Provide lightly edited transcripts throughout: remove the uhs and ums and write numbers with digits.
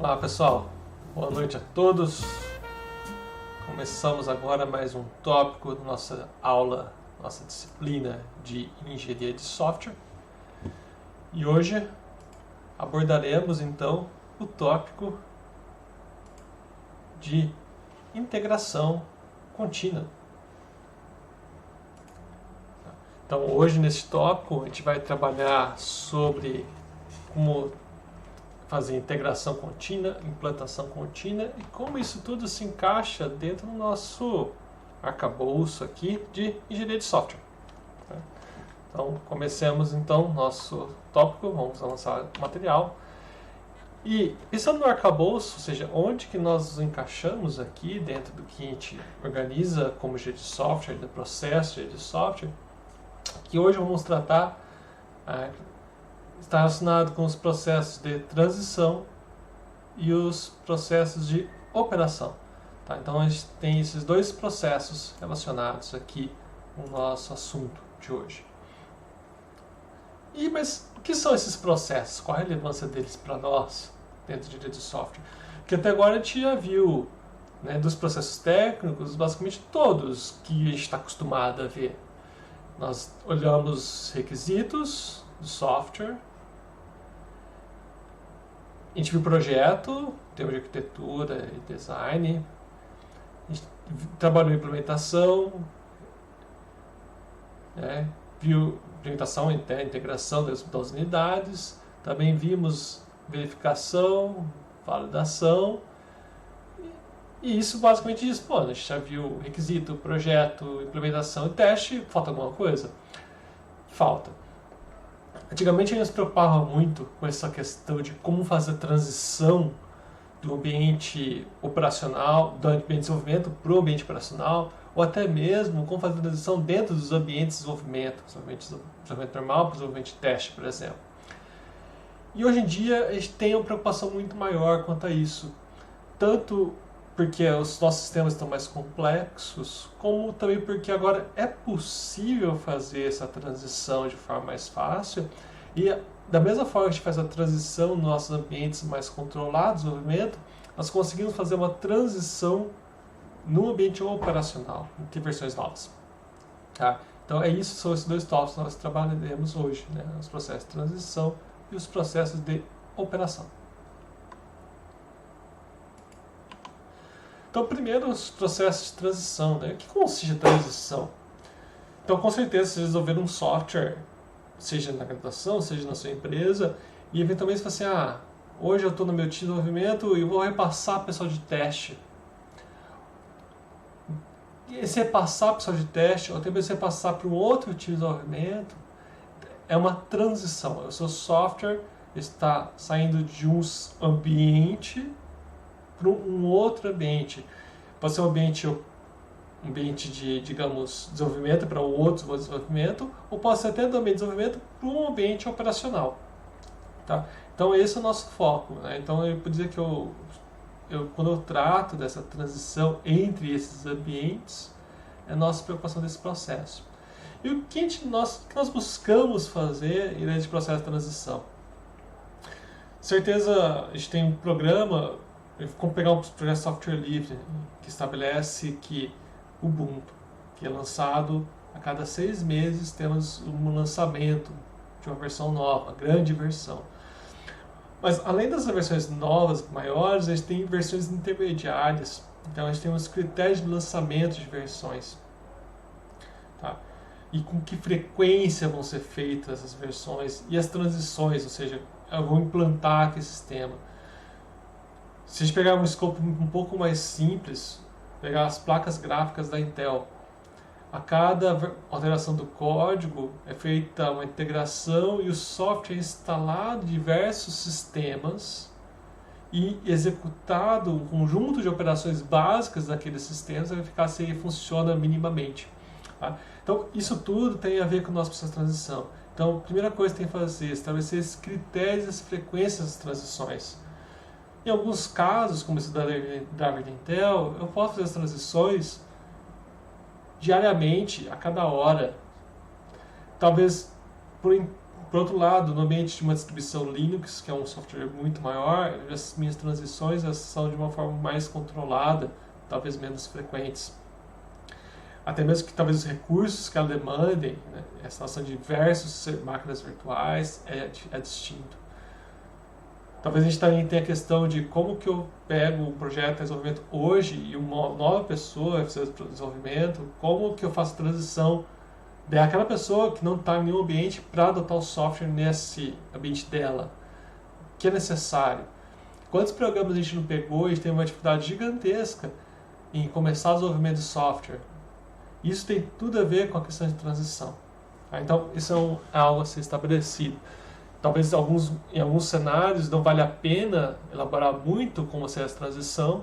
Olá pessoal, boa noite a todos. Começamos agora mais um tópico da nossa aula, nossa disciplina de engenharia de software. E hoje abordaremos então o tópico de integração contínua. Então hoje nesse tópico a gente vai trabalhar sobre como fazer integração contínua, implantação contínua e como isso tudo se encaixa dentro do nosso arcabouço aqui de engenharia de software. Então, comecemos então nosso tópico, vamos lançar o material. E pensando no arcabouço, ou seja, onde que nós nos encaixamos aqui dentro do que a gente organiza como engenharia de software, do processo de engenharia de software, que hoje vamos tratar está relacionado com os processos de transição e os processos de operação. Tá? Então a gente tem esses dois processos relacionados aqui no nosso assunto de hoje. Mas o que são esses processos? Qual a relevância deles para nós dentro de engenharia de software? Porque até agora a gente já viu, né, dos processos técnicos, basicamente todos que a gente está acostumado a ver. Nós olhamos requisitos do software, a gente viu o projeto, termos de arquitetura e design, a gente trabalhou em implementação, né? Viu implementação e integração das unidades, também vimos verificação, validação, e isso basicamente diz, a gente já viu requisito, projeto, implementação e teste, falta alguma coisa? Falta. Antigamente a gente se preocupava muito com essa questão de como fazer a transição do ambiente operacional, do ambiente de desenvolvimento para o ambiente operacional, ou até mesmo como fazer a transição dentro dos ambientes de desenvolvimento, desenvolvimento normal para o desenvolvimento de teste, por exemplo. E hoje em dia a gente tem uma preocupação muito maior quanto a isso, tanto porque os nossos sistemas estão mais complexos, como também porque agora é possível fazer essa transição de forma mais fácil. E da mesma forma que a gente faz a transição nos nossos ambientes mais controlados de desenvolvimento, nós conseguimos fazer uma transição no ambiente operacional, ter versões novas. Tá? Então são esses dois tópicos que nós trabalharemos hoje, né? Os processos de transição e os processos de operação. Então, primeiro, os processos de transição, né? O que consiste a transição? Então, com certeza, você desenvolver um software, seja na graduação, seja na sua empresa, e eventualmente você fala assim, hoje eu estou no meu time de desenvolvimento e vou repassar para o pessoal de teste. E esse repassar para o pessoal de teste, ou até mesmo repassar para um outro time de desenvolvimento, é uma transição. O seu software está saindo de um ambiente para um outro ambiente. Pode ser um ambiente de, digamos, desenvolvimento para um outro desenvolvimento, ou pode ser até do ambiente de desenvolvimento para um ambiente operacional. Tá? Então esse é o nosso foco. Né? Então eu podia dizer que quando eu trato dessa transição entre esses ambientes, é a nossa preocupação desse processo. E o que nós buscamos fazer nesse processo de transição? Certeza, a gente tem um programa. Como pegar um projeto de software livre que estabelece que o Ubuntu, que é lançado a cada 6 meses, temos um lançamento de uma versão nova, uma grande versão. Mas além das versões novas, maiores, a gente tem versões intermediárias. Então a gente tem uns critérios de lançamento de versões. Tá? E com que frequência vão ser feitas essas versões e as transições, ou seja, eu vou implantar aquele sistema. Se a gente pegar um escopo um pouco mais simples, pegar as placas gráficas da Intel, a cada alteração do código é feita uma integração e o software é instalado em diversos sistemas e executado um conjunto de operações básicas daqueles sistemas para verificar se ele funciona minimamente. Tá? Então, isso tudo tem a ver com o nosso processo de transição. Então, a primeira coisa que tem que fazer é estabelecer esses critérios e as frequências das transições. Em alguns casos, como esse da Intel, eu posso fazer as transições diariamente, a cada hora. Talvez por Por outro lado, no ambiente de uma distribuição Linux, que é um software muito maior, as minhas transições são de uma forma mais controlada, talvez menos frequentes. Até mesmo que talvez os recursos que ela demandem, né, a instalação de diversas máquinas virtuais é distinto. Talvez a gente também tenha a questão de como que eu pego um projeto de desenvolvimento hoje e uma nova pessoa vai fazer o desenvolvimento, como que eu faço a transição daquela pessoa que não está em nenhum ambiente para adotar o software nesse ambiente dela, que é necessário. Quantos programas a gente não pegou e a gente tem uma dificuldade gigantesca em começar o desenvolvimento de software? Isso tem tudo a ver com a questão de transição. Então, isso é algo a ser estabelecido. Talvez em alguns cenários não vale a pena elaborar muito como ser essa transição,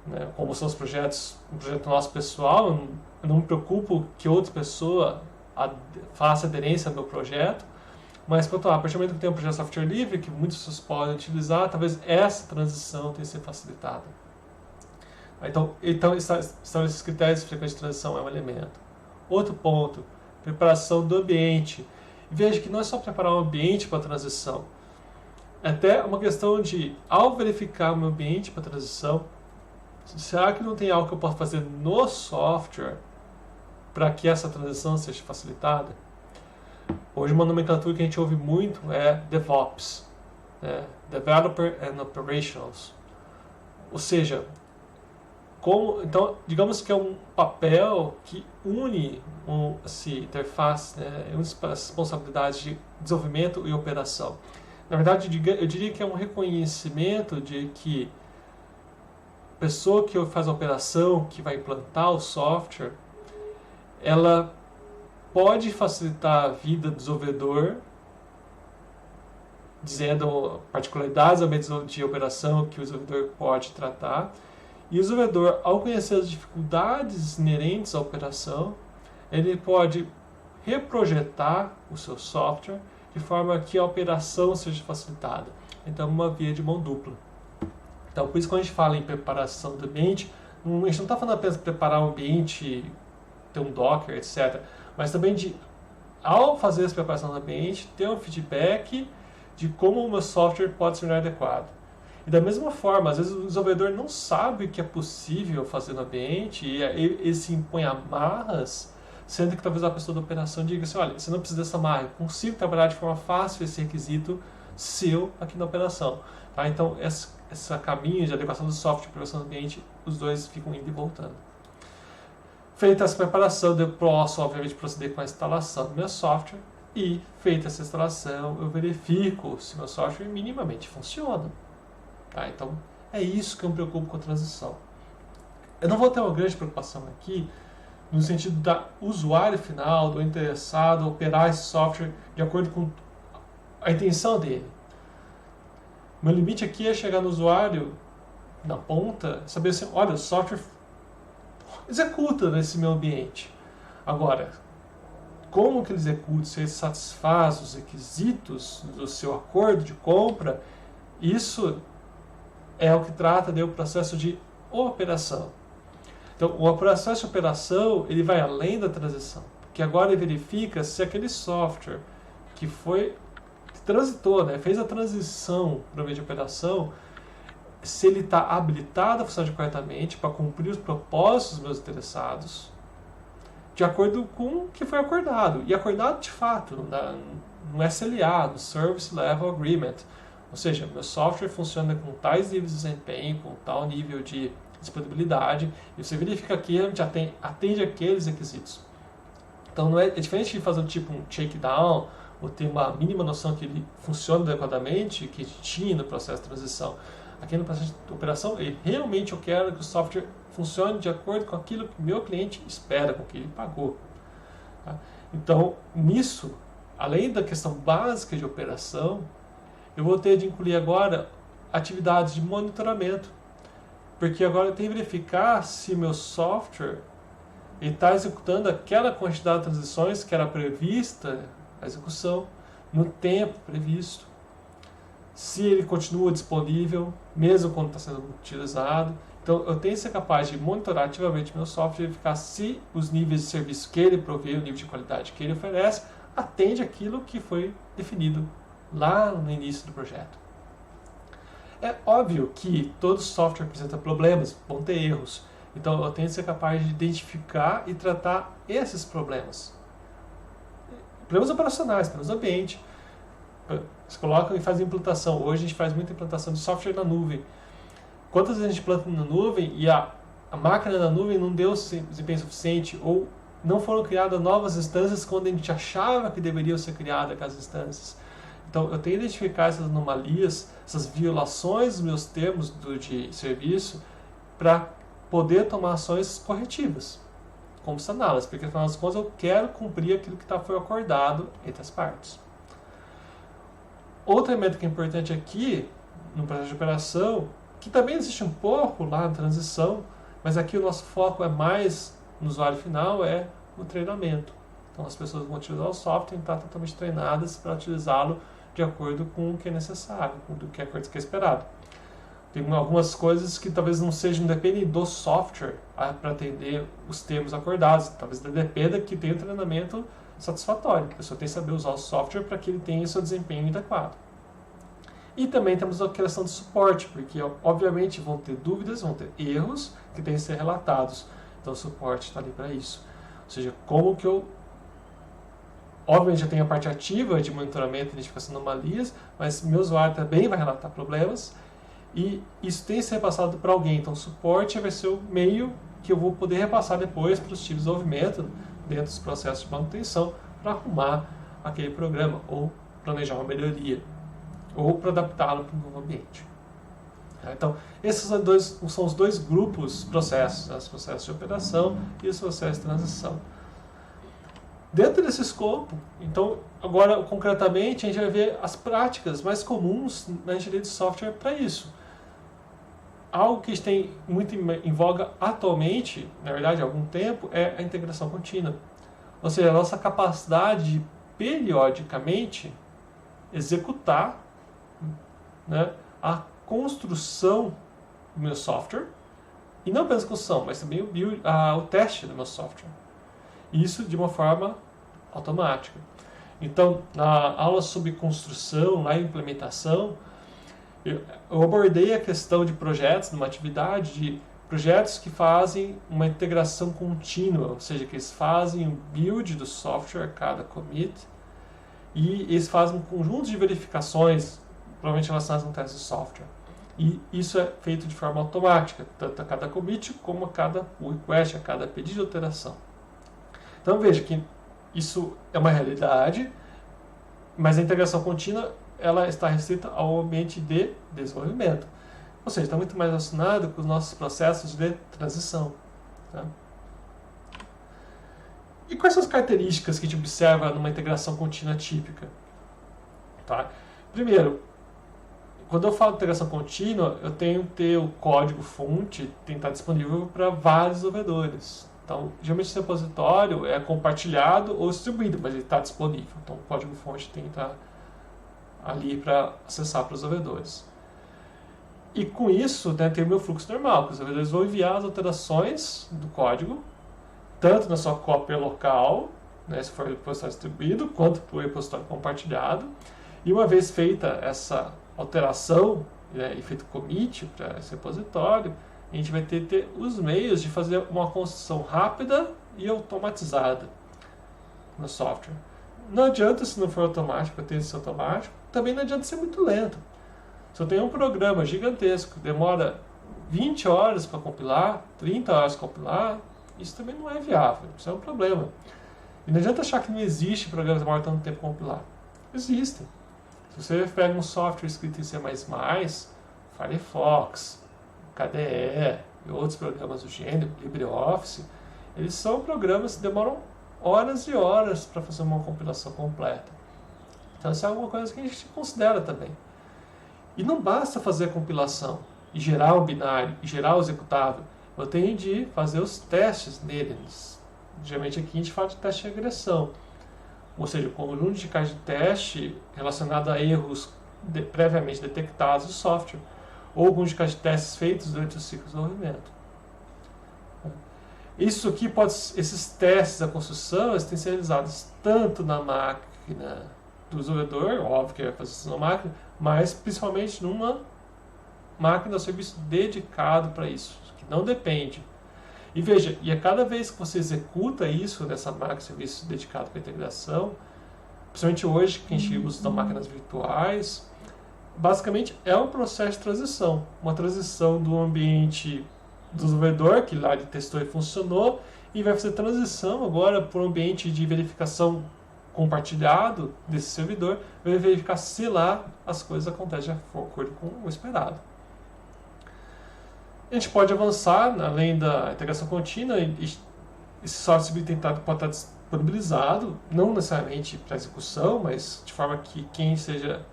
né? Como são os projetos, um projeto nosso pessoal, eu não me preocupo que outra pessoa faça aderência ao meu projeto, mas a partir do momento que tem um projeto de software livre, que muitas pessoas podem utilizar, talvez essa transição tenha que ser facilitada. Então esses critérios de frequência de transição é um elemento. Outro ponto, preparação do ambiente. Veja que não é só preparar um ambiente para a transição, é até uma questão de, ao verificar o meu ambiente para a transição, será que não tem algo que eu possa fazer no software para que essa transição seja facilitada? Hoje uma nomenclatura que a gente ouve muito é DevOps, né? Developer and Operations. Ou seja, então, digamos que é um papel que une essa interface, né, as responsabilidades de desenvolvimento e operação. Na verdade, eu diria que é um reconhecimento de que a pessoa que faz a operação, que vai implantar o software, ela pode facilitar a vida do desenvolvedor, dizendo particularidades do ambiente de operação que o desenvolvedor pode tratar. E o desenvolvedor, ao conhecer as dificuldades inerentes à operação, ele pode reprojetar o seu software de forma que a operação seja facilitada. Então, uma via de mão dupla. Então, por isso, quando a gente fala em preparação do ambiente, a gente não está falando apenas de preparar o ambiente, ter um Docker, etc. Mas também de, ao fazer essa preparação do ambiente, ter um feedback de como o meu software pode ser adequado. E da mesma forma, às vezes o desenvolvedor não sabe o que é possível fazer no ambiente e ele se impõe amarras, sendo que talvez a pessoa da operação diga assim, olha, você não precisa dessa amarra, eu consigo trabalhar de forma fácil esse requisito seu aqui na operação. Tá? Então, esse caminho de adequação do software e preparação do ambiente, os dois ficam indo e voltando. Feita essa preparação, eu posso, obviamente, proceder com a instalação do meu software e, feita essa instalação, eu verifico se meu software minimamente funciona. Tá, então, é isso que eu me preocupo com a transição. Eu não vou ter uma grande preocupação aqui no sentido do usuário final, do interessado, operar esse software de acordo com a intenção dele. Meu limite aqui é chegar no usuário, na ponta, saber assim, olha, o software executa nesse meu ambiente. Agora, como que ele executa, se ele satisfaz os requisitos do seu acordo de compra, isso é o que trata do processo de operação. Então, o processo de operação ele vai além da transição, porque agora ele verifica se aquele software que transitou, né, fez a transição para o meio de operação, se ele está habilitado a funcionar corretamente para cumprir os propósitos dos meus interessados, de acordo com o que foi acordado. E acordado de fato, no SLA, no Service Level Agreement. Ou seja, meu software funciona com tais níveis de desempenho, com tal nível de disponibilidade, e você verifica que ele atende aqueles requisitos. Então não é diferente de fazer tipo um check-down, ou ter uma mínima noção que ele funciona adequadamente, que tinha no processo de transição. Aqui no processo de operação, realmente eu quero que o software funcione de acordo com aquilo que o meu cliente espera, com o que ele pagou. Tá? Então, nisso, além da questão básica de operação, eu vou ter de incluir agora atividades de monitoramento, porque agora eu tenho que verificar se meu software está executando aquela quantidade de transições que era prevista a execução no tempo previsto, se ele continua disponível, mesmo quando está sendo utilizado. Então, eu tenho que ser capaz de monitorar ativamente meu software e verificar se os níveis de serviço que ele provê, o nível de qualidade que ele oferece, atende aquilo que foi definido lá no início do projeto. É óbvio que todo software apresenta problemas, vão ter erros. Então eu tenho que ser capaz de identificar e tratar esses problemas. Problemas operacionais, problemas do ambiente. Eles colocam e fazem implantação. Hoje a gente faz muita implantação de software na nuvem. Quantas vezes a gente planta na nuvem e a máquina da nuvem não deu desempenho suficiente ou não foram criadas novas instâncias quando a gente achava que deveriam ser criadas aquelas instâncias? Então, eu tenho que identificar essas anomalias, essas violações dos meus termos de serviço para poder tomar ações corretivas, como saná-las, porque, afinal das contas, eu quero cumprir aquilo que foi acordado entre as partes. Outro elemento que é importante aqui, no processo de operação, que também existe um pouco lá na transição, mas aqui o nosso foco é mais no usuário final, é o treinamento. Então, as pessoas vão utilizar o software e estar totalmente treinadas para utilizá-lo de acordo com o que é necessário, com o que é esperado. Tem algumas coisas que talvez não dependem do software para atender os termos acordados. Talvez dependa que tenha um treinamento satisfatório. A pessoa tem que saber usar o software para que ele tenha seu desempenho adequado. E também temos a questão de suporte, porque obviamente vão ter dúvidas, vão ter erros que têm que ser relatados. Então o suporte está ali para isso. Ou seja, como que eu... Obviamente já tenho a parte ativa de monitoramento e identificação de anomalias, mas meu usuário também vai relatar problemas e isso tem que ser repassado para alguém. Então o suporte vai ser o meio que eu vou poder repassar depois para os times de desenvolvimento dentro dos processos de manutenção para arrumar aquele programa ou planejar uma melhoria ou para adaptá-lo para um novo ambiente. Então, esses são os dois grupos processos, os processos de operação e os processos de transição. Dentro desse escopo, então, agora concretamente, a gente vai ver as práticas mais comuns na engenharia de software para isso. Algo que tem muito em voga atualmente, na verdade há algum tempo, é a integração contínua. Ou seja, a nossa capacidade de periodicamente executar, né, a construção do meu software, e não apenas a construção, mas também o teste do meu software. Isso de uma forma automática. Então, na aula sobre construção, na implementação, eu abordei a questão de projetos, numa atividade de projetos que fazem uma integração contínua, ou seja, que eles fazem o build do software a cada commit, e eles fazem um conjunto de verificações, provavelmente relacionadas no teste de software. E isso é feito de forma automática, tanto a cada commit como a cada pull request, a cada pedido de alteração. Então veja que isso é uma realidade, mas a integração contínua ela está restrita ao ambiente de desenvolvimento. Ou seja, está muito mais relacionado com os nossos processos de transição. Tá? E quais são as características que a gente observa numa integração contínua típica? Tá? Primeiro, quando eu falo de integração contínua, eu tenho que ter o código-fonte tem que estar disponível para vários desenvolvedores. Então, geralmente esse repositório é compartilhado ou distribuído, mas ele está disponível. Então, o código-fonte tem que estar ali para acessar para os desenvolvedores. E com isso, né, tem o meu fluxo normal, que os desenvolvedores vão enviar as alterações do código, tanto na sua cópia local, né, se for repositório distribuído, quanto para o repositório compartilhado. E uma vez feita essa alteração, né, e feito o commit para esse repositório, a gente vai ter os meios de fazer uma construção rápida e automatizada no software. Não adianta se não for automático, ter isso automático, também não adianta ser muito lento. Se eu tenho um programa gigantesco que demora 20 horas para compilar, 30 horas para compilar, isso também não é viável, isso é um problema. E não adianta achar que não existe programas que demoram tanto tempo para compilar. Existem. Se você pega um software escrito em C++, Firefox, KDE e outros programas do gênero, LibreOffice, eles são programas que demoram horas e horas para fazer uma compilação completa. Então isso é alguma coisa que a gente considera também. E não basta fazer a compilação e gerar o binário e gerar o executável. Eu tenho de fazer os testes neles. Geralmente aqui a gente fala de teste de regressão. Ou seja, o conjunto de casos de teste relacionado a erros previamente detectados do software. Ou alguns de casos de testes feitos durante o ciclo de desenvolvimento. Isso aqui esses testes da construção, eles têm que ser realizados tanto na máquina do desenvolvedor, óbvio que vai fazer isso na máquina, mas principalmente numa máquina ou serviço dedicado para isso, que não depende. E veja, e a cada vez que você executa isso nessa máquina ou serviço dedicado para integração, principalmente hoje que a gente usa máquinas virtuais, basicamente é um processo de transição, uma transição do ambiente do desenvolvedor, que lá ele testou e funcionou, e vai fazer transição agora para um ambiente de verificação compartilhado desse servidor, vai verificar se lá as coisas acontecem de acordo com o esperado. A gente pode avançar, além da integração contínua, esse software tentado pode estar disponibilizado, não necessariamente para execução, mas de forma que quem seja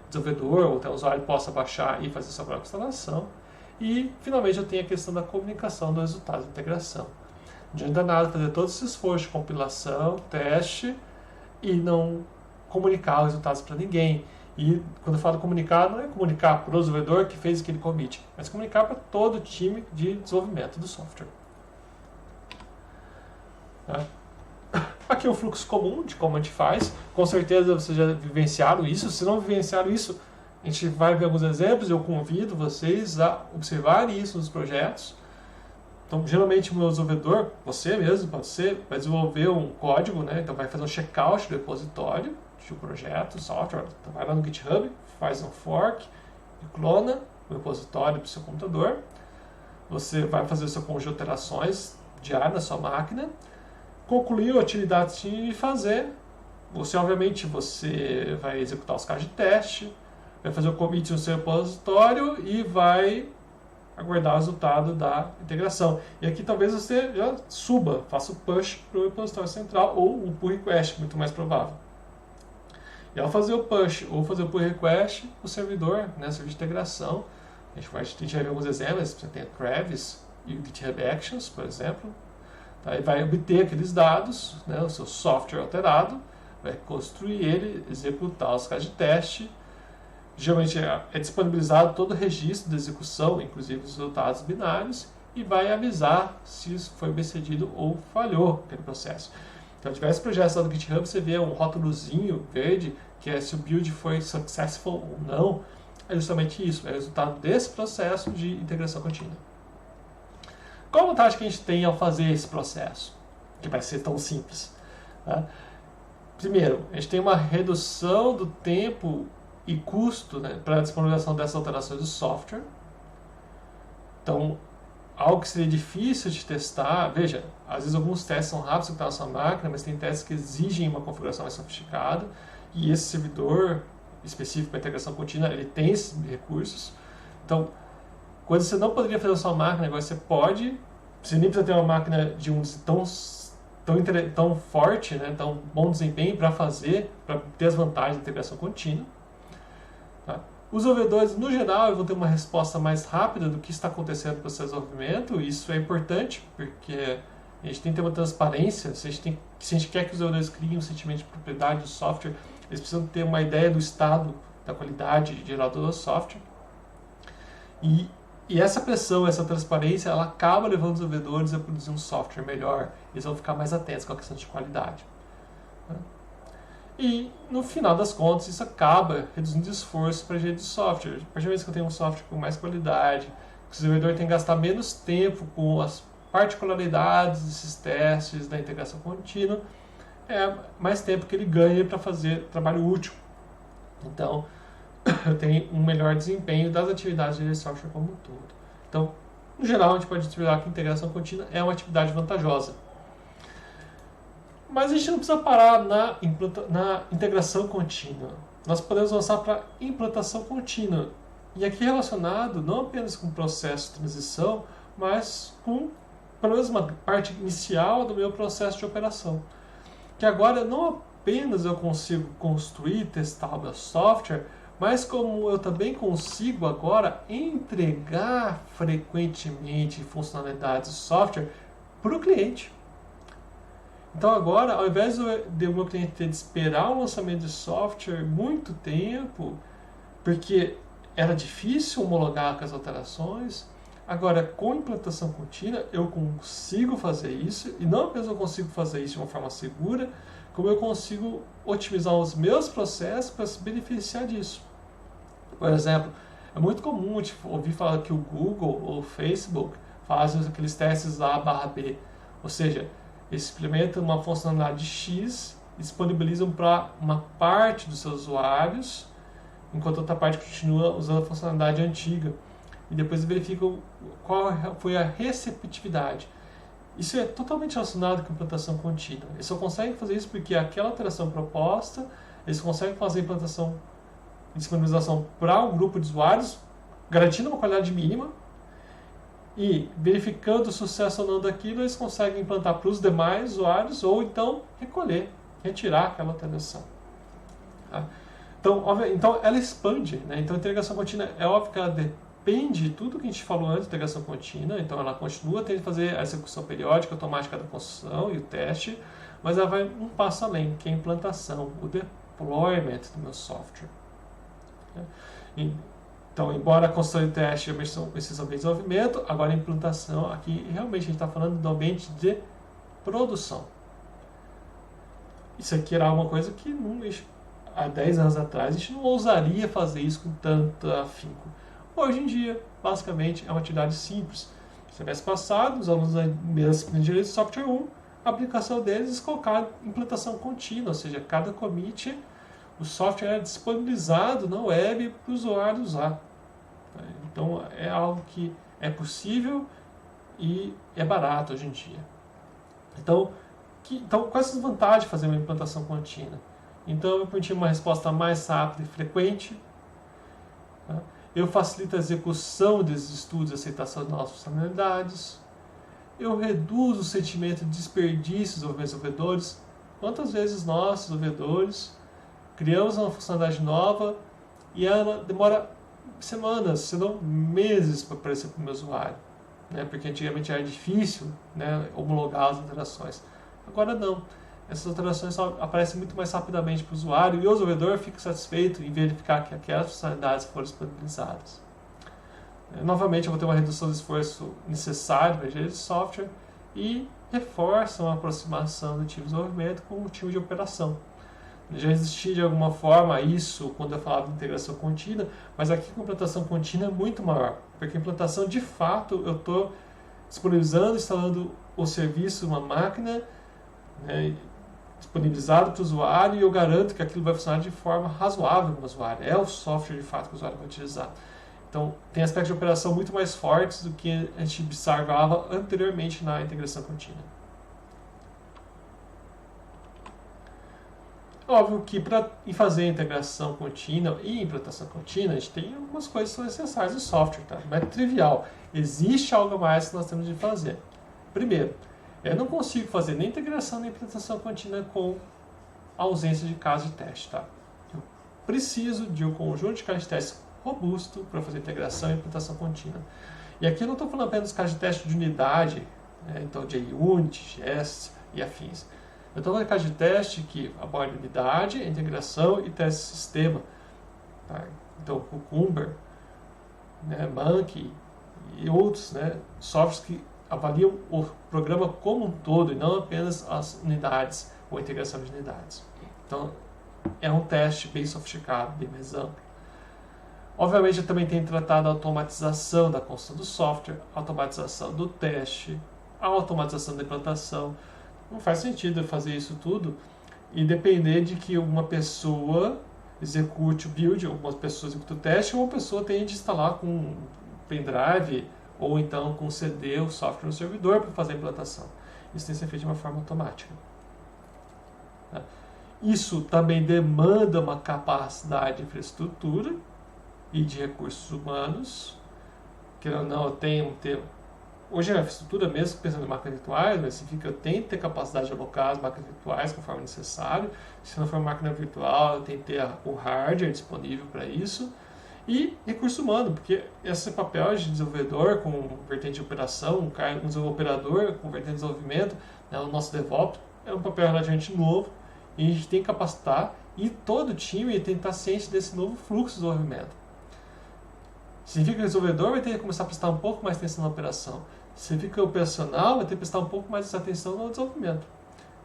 desenvolvedor ou até usuário possa baixar e fazer sua própria instalação. E, finalmente, eu tenho a questão da comunicação dos resultados da integração. Não adianta nada fazer todo esse esforço de compilação, teste, e não comunicar os resultados para ninguém. E, quando eu falo comunicar, não é comunicar para o desenvolvedor que fez aquele commit, mas comunicar para todo o time de desenvolvimento do software. Aqui é o fluxo comum de como a gente faz. Com certeza vocês já vivenciaram isso. Se não vivenciaram isso, a gente vai ver alguns exemplos. Eu convido vocês a observarem isso nos projetos. Então, geralmente o meu desenvolvedor, você mesmo, pode ser, vai desenvolver um código, né? Então vai fazer um checkout do repositório de um projeto, software. Então vai lá no GitHub, faz um fork, e clona o repositório para o seu computador. Você vai fazer o seu conjunto de alterações diárias na sua máquina. Concluir a atividade que tinha de fazer. Obviamente, você vai executar os casos de teste, vai fazer o commit no seu repositório e vai aguardar o resultado da integração. E aqui talvez você já suba, faça o push para o repositório central ou o pull request, muito mais provável. E ao fazer o push ou fazer o pull request, o servidor, né, serviço de integração, a gente vai ver alguns exemplos, você tem a Travis e o GitHub Actions, por exemplo. Aí vai obter aqueles dados, né, o seu software alterado, vai construir ele, executar os casos de teste. Geralmente é disponibilizado todo o registro da execução, inclusive os resultados binários, e vai avisar se isso foi bem-sucedido ou falhou aquele processo. Então, diversos projetos lá do GitHub, você vê um rótulozinho verde, que é se o build foi successful ou não. É justamente isso, é o resultado desse processo de integração contínua. Qual a vantagem que a gente tem ao fazer esse processo? Que vai ser tão simples. Tá? Primeiro, a gente tem uma redução do tempo e custo, né, para a disponibilização dessas alterações do software. Então, algo que seria difícil de testar, veja, às vezes alguns testes são rápidos que está na sua máquina, mas tem testes que exigem uma configuração mais sofisticada, e esse servidor específico para integração contínua, ele tem esses recursos. Então, coisas que você não poderia fazer na sua máquina, agora você pode. Você nem precisa ter uma máquina de um tão forte, né, tão bom desempenho para fazer, para ter as vantagens da integração contínua. Tá? Os desenvolvedores, no geral, vão ter uma resposta mais rápida do que está acontecendo no processo de desenvolvimento. Isso é importante, porque a gente tem que ter uma transparência. Se a gente quer que os desenvolvedores criem um sentimento de propriedade do software, eles precisam ter uma ideia do estado da qualidade geral do software. E essa pressão, essa transparência, ela acaba levando os desenvolvedores a produzir um software melhor. Eles vão ficar mais atentos com a questão de qualidade. E, no final das contas, isso acaba reduzindo o esforço para a engenharia de software. A partir do momento que eu tenho um software com mais qualidade, que o desenvolvedor tem que gastar menos tempo com as particularidades desses testes da integração contínua, é mais tempo que ele ganha para fazer trabalho útil. Então, eu tenho um melhor desempenho das atividades de software como um todo. Então, no geral, a gente pode dizer que a integração contínua é uma atividade vantajosa. Mas a gente não precisa parar na integração contínua. Nós podemos avançar para implantação contínua. E aqui relacionado não apenas com o processo de transição, mas com, pelo menos, uma parte inicial do meu processo de operação. Que agora não apenas eu consigo construir e testar o meu software, mas como eu também consigo agora entregar frequentemente funcionalidades de software para o cliente. Então agora, ao invés de o meu cliente ter de esperar o lançamento de software muito tempo, porque era difícil homologar com as alterações, Agora, com implantação contínua, eu consigo fazer isso, e não apenas eu consigo fazer isso de uma forma segura, como eu consigo otimizar os meus processos para se beneficiar disso. Por exemplo, é muito comum ouvir falar que o Google ou o Facebook fazem aqueles testes A/B, ou seja, eles implementam uma funcionalidade X e disponibilizam para uma parte dos seus usuários, enquanto outra parte continua usando a funcionalidade antiga. E depois verificam qual foi a receptividade. Isso é totalmente relacionado com a implantação contínua. Eles só conseguem fazer isso porque aquela alteração proposta, eles conseguem fazer a implantação e disponibilização para um grupo de usuários, garantindo uma qualidade mínima, e verificando o sucesso ou não daquilo, eles conseguem implantar para os demais usuários, ou então retirar aquela alteração. Tá? Então ela expande, né? Então a integração contínua é óbvio que ela depende de tudo que a gente falou antes da integração contínua, então ela continua tendo que fazer a execução periódica automática da construção e o teste, mas ela vai um passo além, que é a implantação, o deployment do meu software. Então, embora a construção e o teste são esses ambientes de desenvolvimento, agora a implantação, aqui realmente a gente está falando do ambiente de produção. Isso aqui era uma coisa que há 10 anos atrás a gente não ousaria fazer isso com tanto afinco. Hoje em dia, basicamente, é uma atividade simples. No semestre passado, os alunos da disciplina de Engenharia de Software 1, a aplicação deles colocaram implantação contínua, ou seja, cada commit, o software é disponibilizado na web para o usuário usar. Então, é algo que é possível e é barato hoje em dia. Então quais as vantagens de fazer uma implantação contínua? Então, eu permiti uma resposta mais rápida e frequente. Tá? Eu facilito a execução desses estudos e aceitação de novas funcionalidades. Eu reduzo o sentimento de desperdício dos desenvolvedores. Quantas vezes nós, desenvolvedores, criamos uma funcionalidade nova e ela demora semanas, se não meses para aparecer para o meu usuário, né? Porque antigamente era difícil, né, homologar as alterações. Agora não. Essas alterações só aparecem muito mais rapidamente para o usuário e o desenvolvedor fica satisfeito em verificar que aquelas funcionalidades foram disponibilizadas. Novamente, eu vou ter uma redução do esforço necessário para a engenharia de software e reforça uma aproximação do time de desenvolvimento com o time de operação. Já existia de alguma forma isso quando eu falava de integração contínua, mas aqui com implantação contínua é muito maior, porque a implantação de fato eu estou disponibilizando, instalando o serviço, uma máquina, né, disponibilizado para o usuário, e eu garanto que aquilo vai funcionar de forma razoável para o usuário. É o software de fato que o usuário vai utilizar. Então, tem aspectos de operação muito mais fortes do que a gente observava anteriormente na integração contínua. Óbvio que para fazer a integração contínua e implantação contínua, a gente tem algumas coisas que são essenciais do software, tá? Não é trivial. Existe algo a mais que nós temos de fazer. Primeiro, eu não consigo fazer nem integração nem implantação contínua com ausência de caso de teste, tá? Eu preciso de um conjunto de casos de teste robusto para fazer integração e implantação contínua. E aqui eu não estou falando apenas casos de teste de unidade, né? Então de Unity, Jest e afins. Eu estou falando de caso de teste que aborda unidade, integração e teste de sistema. Tá? Então, Cucumber, né, Monkey e outros, né, softwares que avaliam o programa como um todo e não apenas as unidades ou a integração de unidades. Então, é um teste bem sofisticado, bem mais amplo. Obviamente, eu também tenho tratado a automatização da construção do software, a automatização do teste, a automatização da implantação. Não faz sentido eu fazer isso tudo e depender de que uma pessoa execute o build, ou uma pessoa execute o teste, ou uma pessoa tenha de instalar com um pendrive ou então com CD o software no servidor para fazer a implantação. Isso tem que ser feito de uma forma automática. Isso também demanda uma capacidade de infraestrutura e de recursos humanos, que eu não tenho hoje a infraestrutura mesmo, pensando em máquinas virtuais, mas significa que eu tenho que ter capacidade de alocar as máquinas virtuais conforme necessário. Se não for uma máquina virtual, eu tenho que ter o hardware disponível para isso. E recurso humano, porque esse papel de desenvolvedor com vertente de operação, um operador com vertente de desenvolvimento, né, o nosso DevOps, é um papel relativamente novo e a gente tem que capacitar e todo time tem que estar ciente desse novo fluxo de desenvolvimento. Significa que o desenvolvedor vai ter que começar a prestar um pouco mais atenção na operação. Significa que o operacional vai ter que prestar um pouco mais atenção no desenvolvimento.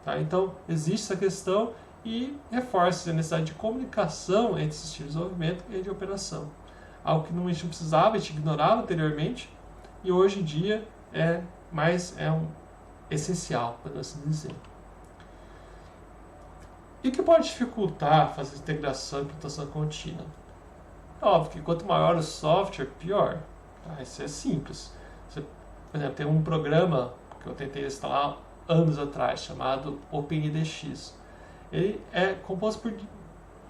Tá? Então, existe essa questão e reforça a necessidade de comunicação entre esses tipos de desenvolvimento e de operação. Algo que a gente não precisava, a gente ignorava anteriormente, e hoje em dia é essencial, podemos assim dizer. E o que pode dificultar fazer integração e implementação contínua? É óbvio que quanto maior o software, pior. Tá? Isso é simples. Você, por exemplo, tem um programa que eu tentei instalar anos atrás, chamado OpenIDX. Ele é composto por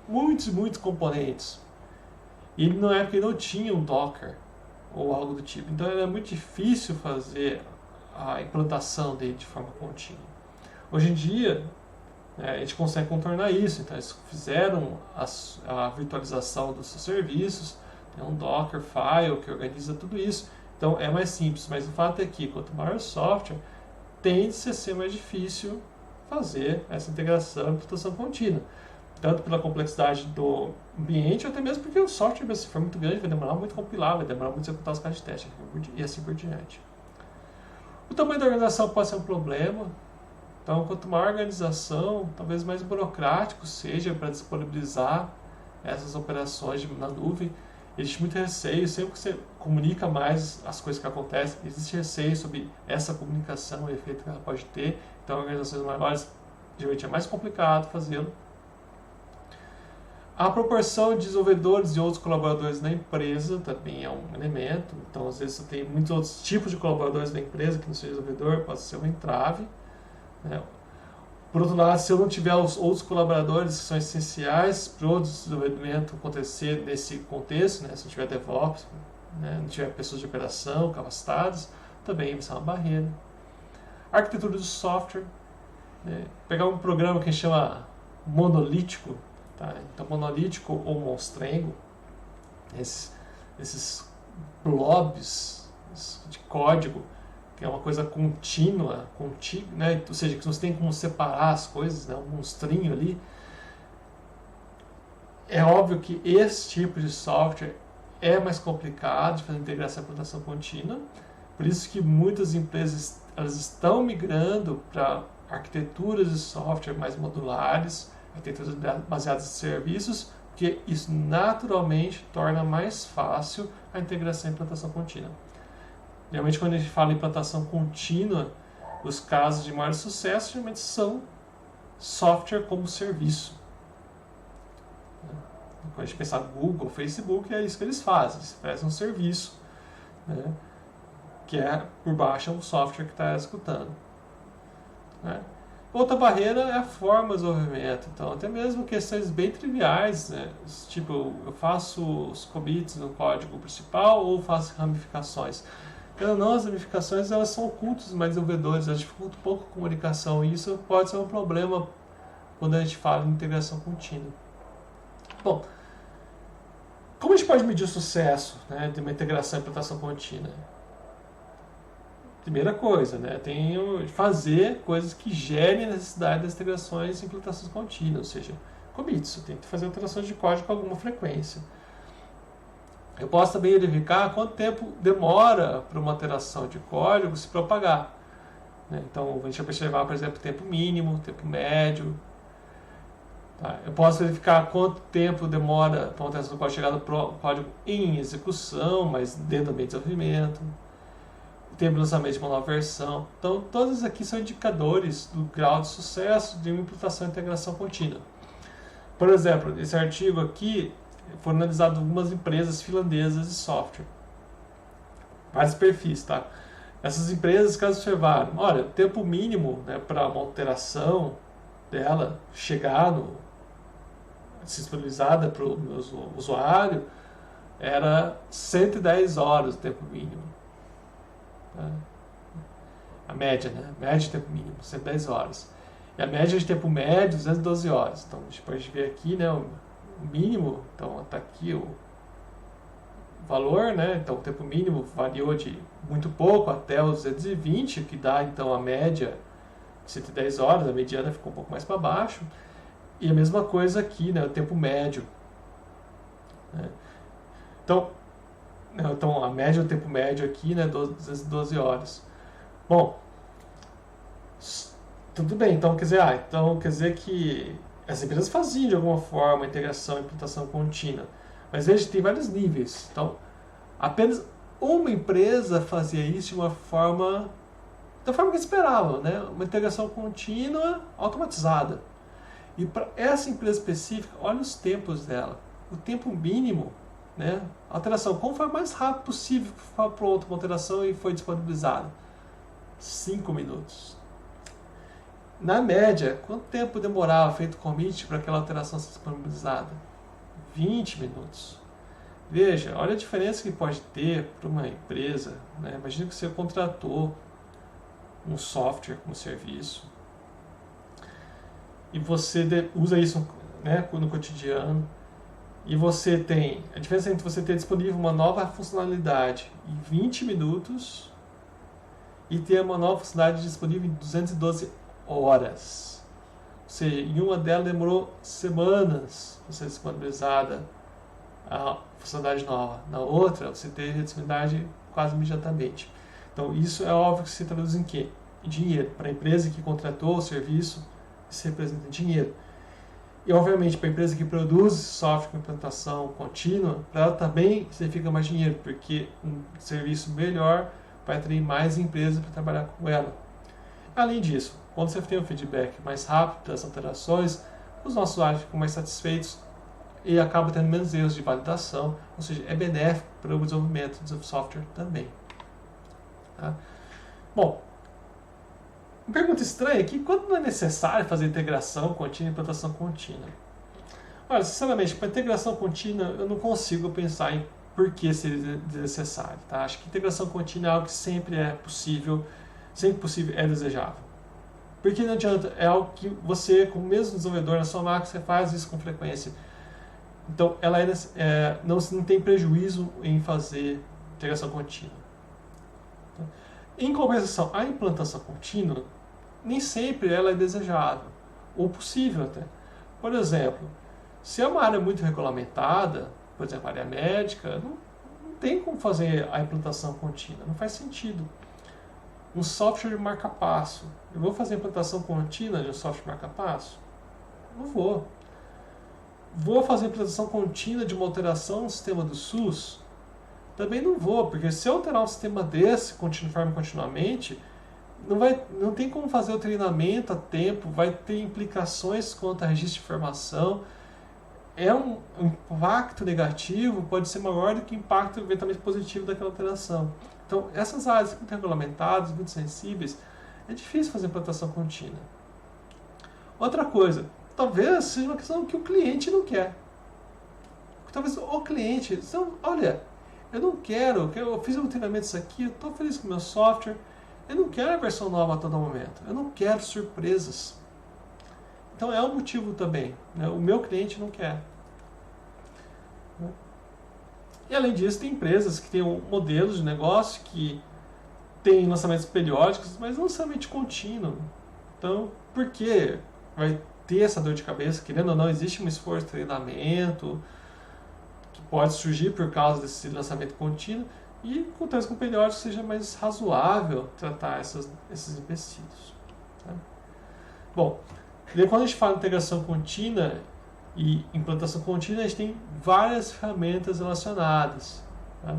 muitos componentes. E na época ele não tinha um Docker ou algo do tipo. Então era muito difícil fazer a implantação dele de forma contínua. Hoje em dia, a gente consegue contornar isso. Então eles fizeram a virtualização dos seus serviços, tem um Docker file que organiza tudo isso. Então é mais simples, mas o fato é que quanto maior o software, tende a ser mais difícil fazer essa integração e implantação contínua. Tanto pela complexidade do ambiente, ou até mesmo porque o software, se for muito grande, vai demorar muito a compilar, vai demorar muito a executar os casos de teste, e assim por diante. O tamanho da organização pode ser um problema. Então, quanto maior a organização, talvez mais burocrático seja para disponibilizar essas operações na nuvem. Existe muito receio, sempre que você comunica mais as coisas que acontecem, existe receio sobre essa comunicação, o efeito que ela pode ter. Então, organizações maiores, geralmente é mais complicado fazê-lo. A proporção de desenvolvedores e outros colaboradores na empresa também é um elemento. Então, às vezes, você tem muitos outros tipos de colaboradores na empresa que não seja desenvolvedor, pode ser um entrave. Por outro lado, se eu não tiver os outros colaboradores que são essenciais para o desenvolvimento acontecer nesse contexto, se não tiver DevOps, não tiver pessoas de operação capacitadas, também vai ser uma barreira. Arquitetura do software, pegar um programa que a gente chama monolítico, tá? Então monolítico ou monstrengo, esses blobs de código, que é uma coisa contínua, né? Ou seja, que você tem como separar as coisas, né? Um monstrinho ali. É óbvio que esse tipo de software é mais complicado de fazer integração e implantação contínua, por isso que muitas empresas elas estão migrando para arquiteturas de software mais modulares, arquiteturas baseadas em serviços, porque isso naturalmente torna mais fácil a integração e implantação contínua. Geralmente, quando a gente fala em implantação contínua, os casos de maior sucesso geralmente são software como serviço. Quando a gente pensar Google, Facebook, é isso que eles fazem. Eles prestam um serviço, né, que é por baixo um software que está executando. Né. Outra barreira é a forma de desenvolvimento. Então, até mesmo questões bem triviais, né, tipo, eu faço os commits no código principal ou faço ramificações. Não, as ramificações elas são ocultas dos mais desenvolvedores, elas dificultam um pouco a comunicação, e isso pode ser um problema quando a gente fala em integração contínua. Bom, como a gente pode medir o sucesso, né, de uma integração e implantação contínua? Primeira coisa, né, tem fazer coisas que gerem a necessidade das integrações e implantações contínuas, ou seja, commits, eu tenho que fazer alterações de código com alguma frequência. Eu posso também verificar quanto tempo demora para uma alteração de código se propagar. Então, a gente vai observar, por exemplo, tempo mínimo, tempo médio. Tá? Eu posso verificar quanto tempo demora para uma alteração do código chegar no código em execução, mas dentro do ambiente de desenvolvimento. Tempo de lançamento de uma nova versão. Então, todos aqui são indicadores do grau de sucesso de uma implantação e integração contínua. Por exemplo, esse artigo aqui foram analisadas algumas empresas finlandesas de software. Vários perfis, tá? Essas empresas que observaram, olha, o tempo mínimo, né, para uma alteração dela chegar ser disponibilizada para o usuário era 110 horas o tempo mínimo. Tá? A média, né? A média de tempo mínimo, 110 horas. E a média de tempo médio, 212 horas. Então, a gente pode ver aqui, né, o mínimo, então está aqui o valor, né? Então o tempo mínimo variou de muito pouco até os 220, que dá então a média de 110 horas, a mediana ficou um pouco mais para baixo. E a mesma coisa aqui, né? O tempo médio. Né? Então, Então, a média, o tempo médio aqui, né, 12 horas. Bom, tudo bem, então quer dizer que as empresas faziam de alguma forma integração e implantação contínua. Mas veja, tem vários níveis. Então, apenas uma empresa fazia isso de uma forma da forma que esperavam, né? Uma integração contínua automatizada. E para essa empresa específica, olha os tempos dela. O tempo mínimo, né? A alteração, como foi o mais rápido possível que foi pronto uma alteração e foi disponibilizada? 5 minutos. Na média, quanto tempo demorava feito commit para aquela alteração ser disponibilizada? 20 minutos. Veja, olha a diferença que pode ter para uma empresa. Né? Imagina que você contratou um software como serviço e você usa isso, né, no cotidiano, e você tem a diferença entre você ter disponível uma nova funcionalidade em 20 minutos e ter uma nova funcionalidade disponível em 212 horas. Ou seja, em uma delas demorou semanas para ser disponibilizada a funcionalidade nova. Na outra, você teve a disponibilidade quase imediatamente. Então, isso é óbvio que se traduz em quê? Em dinheiro. Para a empresa que contratou o serviço, isso representa dinheiro. E, obviamente, para a empresa que produz software com implantação contínua, para ela também significa mais dinheiro, porque um serviço melhor vai atrair mais empresas para trabalhar com ela. Além disso, quando você tem um feedback mais rápido das alterações, os nossos usuários ficam mais satisfeitos e acabam tendo menos erros de validação, ou seja, é benéfico para o desenvolvimento do software também. Tá? Bom, uma pergunta estranha aqui, quando não é necessário fazer integração contínua e implantação contínua? Olha, sinceramente, para integração contínua eu não consigo pensar em por que seria desnecessário. Tá? Acho que integração contínua é algo que sempre possível é desejável. Porque não adianta, é algo que você, como mesmo desenvolvedor na sua máquina, você faz isso com frequência. Então, ela não tem prejuízo em fazer integração contínua. Em compensação, a implantação contínua, nem sempre ela é desejável, ou possível até. Por exemplo, se é uma área muito regulamentada, por exemplo, a área médica, não tem como fazer a implantação contínua, não faz sentido. Um software de marca-passo, eu vou fazer a implantação contínua de um software de marca-passo? Não vou. Vou fazer a implantação contínua de uma alteração no sistema do SUS? Também não vou, porque se eu alterar um sistema desse continuamente, não tem como fazer o treinamento a tempo, vai ter implicações quanto a registro de informação. Um impacto negativo pode ser maior do que o impacto eventualmente positivo daquela alteração. Então, essas áreas muito regulamentadas, muito sensíveis, é difícil fazer implantação contínua. Outra coisa, talvez seja uma questão que o cliente não quer. Talvez o cliente, então, olha, eu fiz um treinamento disso aqui, eu estou feliz com o meu software, eu não quero a versão nova a todo momento, eu não quero surpresas. Então é um motivo também, né? O meu cliente não quer. E além disso, tem empresas que têm modelos de negócio que têm lançamentos periódicos, mas não necessariamente contínuo. Então, por que vai ter essa dor de cabeça? Querendo ou não, existe um esforço de treinamento que pode surgir por causa desse lançamento contínuo, e acontece com o periódico seja mais razoável tratar esses empecilhos. Tá? Bom, quando a gente fala de integração contínua e implantação contínua, a gente tem várias ferramentas relacionadas. Tá?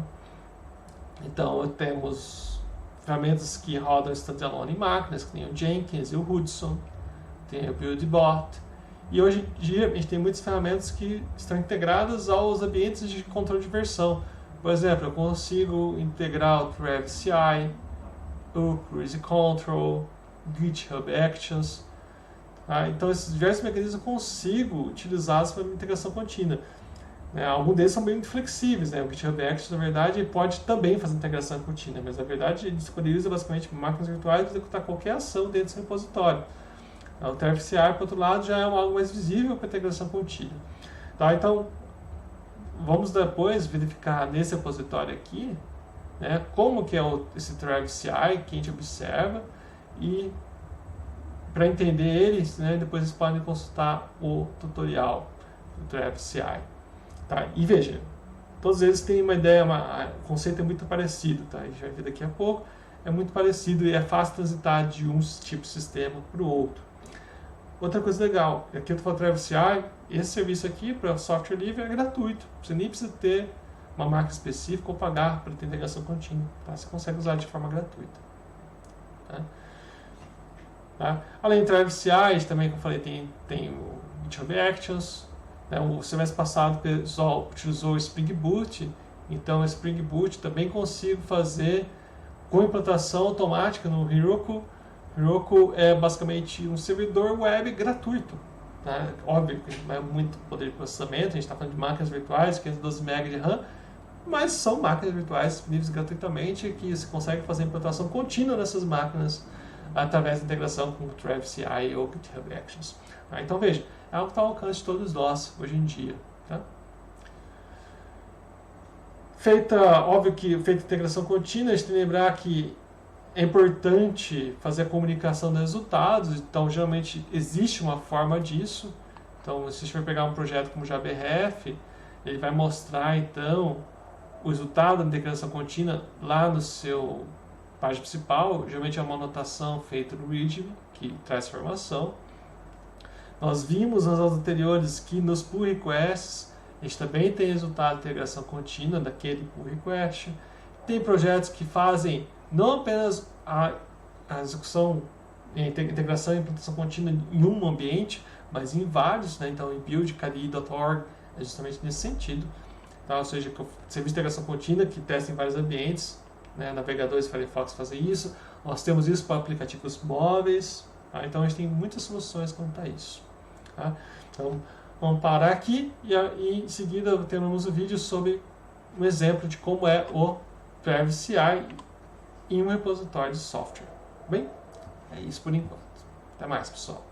Então, temos ferramentas que rodam standalone em máquinas, que tem o Jenkins e o Hudson, tem o BuildBot, e hoje em dia a gente tem muitas ferramentas que estão integradas aos ambientes de controle de versão. Por exemplo, eu consigo integrar o Travis CI, o Cruise Control, GitHub Actions. Tá? Então, esses diversos mecanismos eu consigo utilizá-los para integração contínua. Alguns deles são bem flexíveis. Né? O GitHub Actions, na verdade, pode também fazer integração contínua, mas na verdade ele disponibiliza basicamente máquinas virtuais para executar qualquer ação dentro do seu repositório. O Travis CI, por outro lado, já é algo mais visível para integração contínua. Tá? Então, vamos depois verificar nesse repositório aqui, né, como que é esse Travis CI que a gente observa, e para entender eles, né, depois vocês podem consultar o tutorial do Travis CI. Tá? E veja, todos eles têm uma ideia, o conceito é muito parecido, tá? A gente vai ver daqui a pouco. É muito parecido e é fácil transitar de um tipo de sistema para o outro. Outra coisa legal, aqui eu estou falando Travis CI, esse serviço aqui para software livre é gratuito. Você nem precisa ter uma máquina específica ou pagar para ter integração contínua. Tá? Você consegue usar de forma gratuita. Tá? Além do Travis CI, também, como eu falei, tem o GitHub Actions. Né? O semestre passado o pessoal utilizou o Spring Boot, então o Spring Boot também consigo fazer com implantação automática no Heroku. Heroku é basicamente um servidor web gratuito. Tá? Óbvio que vai muito poder de processamento, a gente está falando de máquinas virtuais, 512 MB de RAM, mas são máquinas virtuais disponíveis gratuitamente que você consegue fazer implantação contínua nessas máquinas através da integração com o Travis CI ou GitHub Actions. Tá? Então veja, é algo que está ao alcance de todos nós hoje em dia. Tá? Óbvio que feita a integração contínua, a gente tem que lembrar que é importante fazer a comunicação dos resultados, então geralmente existe uma forma disso. Então, se a gente for pegar um projeto como o JBRF, ele vai mostrar então o resultado da integração contínua lá no seu página principal. Geralmente é uma anotação feita no README, que traz informação. Nós vimos nas aulas anteriores que nos pull requests a gente também tem resultado de integração contínua daquele pull request. Tem projetos que fazem não apenas a execução, integração e implantação contínua em um ambiente, mas em vários, né? Então, em build.kali.org é justamente nesse sentido. Tá? Ou seja, serviço de integração contínua que testa em vários ambientes, né? Navegadores Firefox fazem isso. Nós temos isso para aplicativos móveis. Tá? Então, a gente tem muitas soluções quanto a isso. Tá? Então, vamos parar aqui e em seguida teremos um vídeo sobre um exemplo de como é o Travis CI em um repositório de software. Bem, é isso por enquanto. Até mais, pessoal.